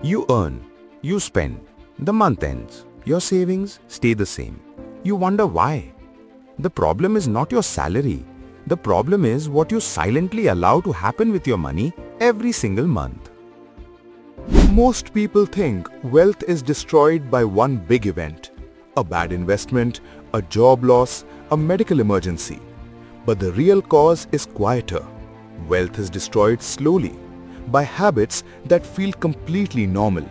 You earn, you spend, the month ends, your savings stay the same. You wonder why. The problem is not your salary. The problem is what you silently allow to happen with your money every single month. Most people think wealth is destroyed by one big event, a bad investment, a job loss, a medical emergency. But the real cause is quieter. Wealth is destroyed slowly, by habits that feel completely normal.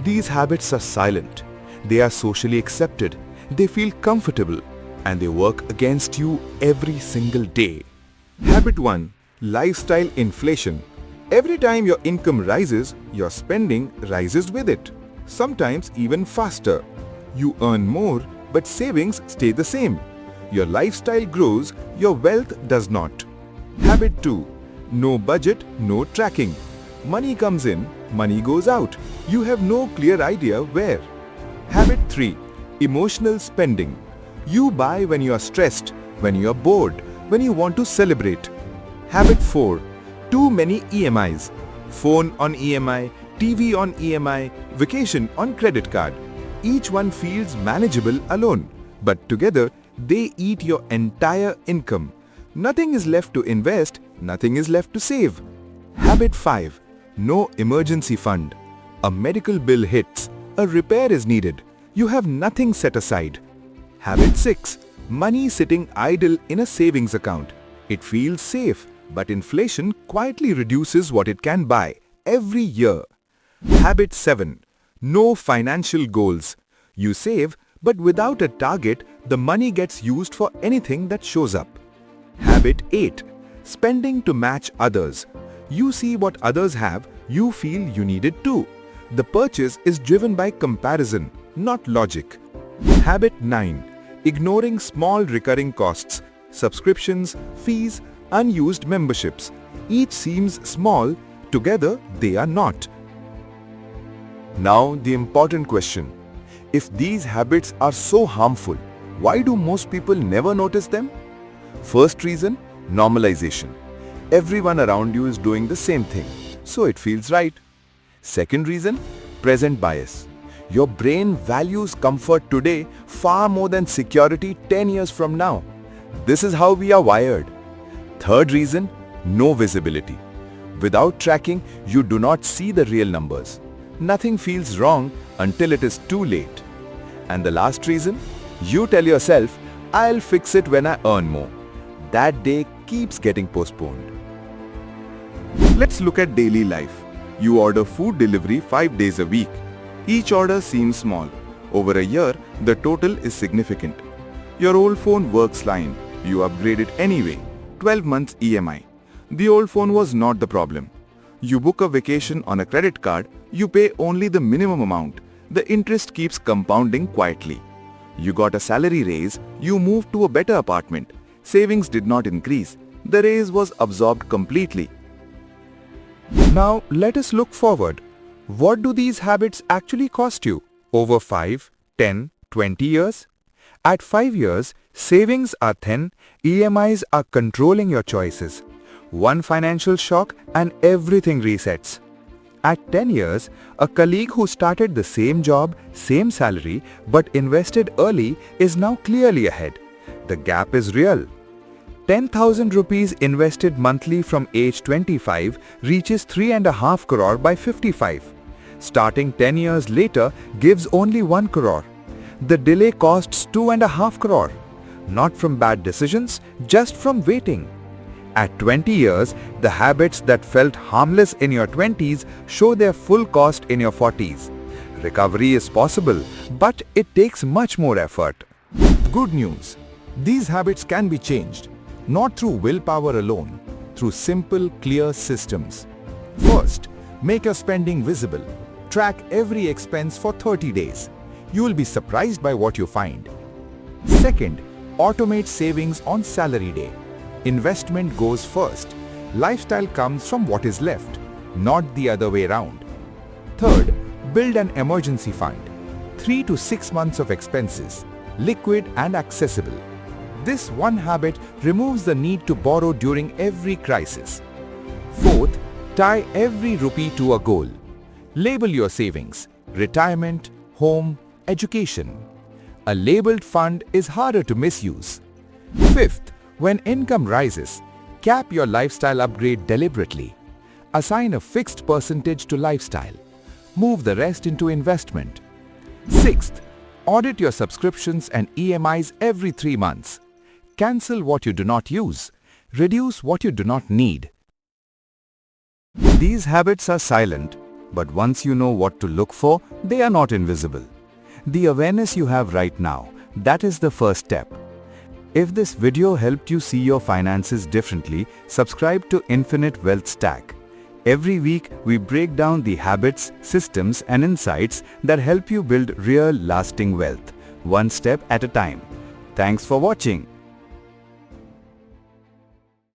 These habits are silent, they are socially accepted, they feel comfortable, and they work against you every single day. Habit 1. Lifestyle inflation. Every time your income rises, your spending rises with it, sometimes even faster. You earn more, but savings stay the same. Your lifestyle grows, your wealth does not. Habit 2. No budget, no tracking. Money comes in, money goes out. You have no clear idea where. Habit 3. Emotional spending. You buy when you are stressed, when you are bored, when you want to celebrate. Habit 4. Too many EMIs. Phone on EMI, TV on EMI, vacation on credit card. Each one feels manageable alone, but together they eat your entire income. Nothing is left to invest, nothing is left to save. Habit 5. No emergency fund. A medical bill hits, a repair is needed. You have nothing set aside. Habit 6. Money sitting idle in a savings account. It feels safe, but inflation quietly reduces what it can buy every year. Habit 7. No financial goals. You save, but without a target, the money gets used for anything that shows up. Habit 8. Spending to match others. You see what others have, you feel you need it too. The purchase is driven by comparison, not logic. Habit 9. Ignoring small recurring costs, subscriptions, fees, unused memberships. Each seems small, together they are not. Now the important question. If these habits are so harmful, why do most people never notice them? First reason, normalization. Everyone around you is doing the same thing, so it feels right. Second reason, present bias. Your brain values comfort today far more than security 10 years from now. This is how we are wired. Third reason, no visibility. Without tracking, you do not see the real numbers. Nothing feels wrong until it is too late. And the last reason, you tell yourself, I'll fix it when I earn more. That day keeps getting postponed. Let's look at daily life. You order food delivery 5 days a week. Each order seems small. Over a year, the total is significant. Your old phone works fine. You upgrade it anyway. 12 months EMI. The old phone was not the problem. You book a vacation on a credit card, you pay only the minimum amount. The interest keeps compounding quietly. You got a salary raise, you moved to a better apartment. Savings did not increase. The raise was absorbed completely. Now let us look forward. What do these habits actually cost you? Over 5, 10, 20 years? At 5 years, savings are thin, EMIs are controlling your choices. One financial shock and everything resets. At 10 years, a colleague who started the same job, same salary, but invested early is now clearly ahead. The gap is real. 10,000 rupees invested monthly from age 25 reaches 3.5 crore by 55. Starting 10 years later gives only 1 crore. The delay costs 2.5 crore. Not from bad decisions, just from waiting. At 20 years, the habits that felt harmless in your 20s show their full cost in your 40s. Recovery is possible, but it takes much more effort. Good news. These habits can be changed, not through willpower alone, through simple, clear systems. First, make your spending visible. Track every expense for 30 days. You will be surprised by what you find. Second, automate savings on salary day. Investment goes first. Lifestyle comes from what is left, not the other way around. Third, build an emergency fund. 3 to 6 months of expenses, liquid and accessible. This one habit removes the need to borrow during every crisis. Fourth, tie every rupee to a goal. Label your savings: retirement, home, education. A labeled fund is harder to misuse. Fifth, when income rises, cap your lifestyle upgrade deliberately. Assign a fixed percentage to lifestyle. Move the rest into investment. Sixth, audit your subscriptions and EMIs every 3 months. Cancel what you do not use. Reduce what you do not need. These habits are silent, but once you know what to look for, they are not invisible. The awareness you have right now, that is the first step. If this video helped you see your finances differently, subscribe to Infinite Wealth Stack. Every week, we break down the habits, systems, and insights that help you build real lasting wealth, one step at a time. Thanks for watching.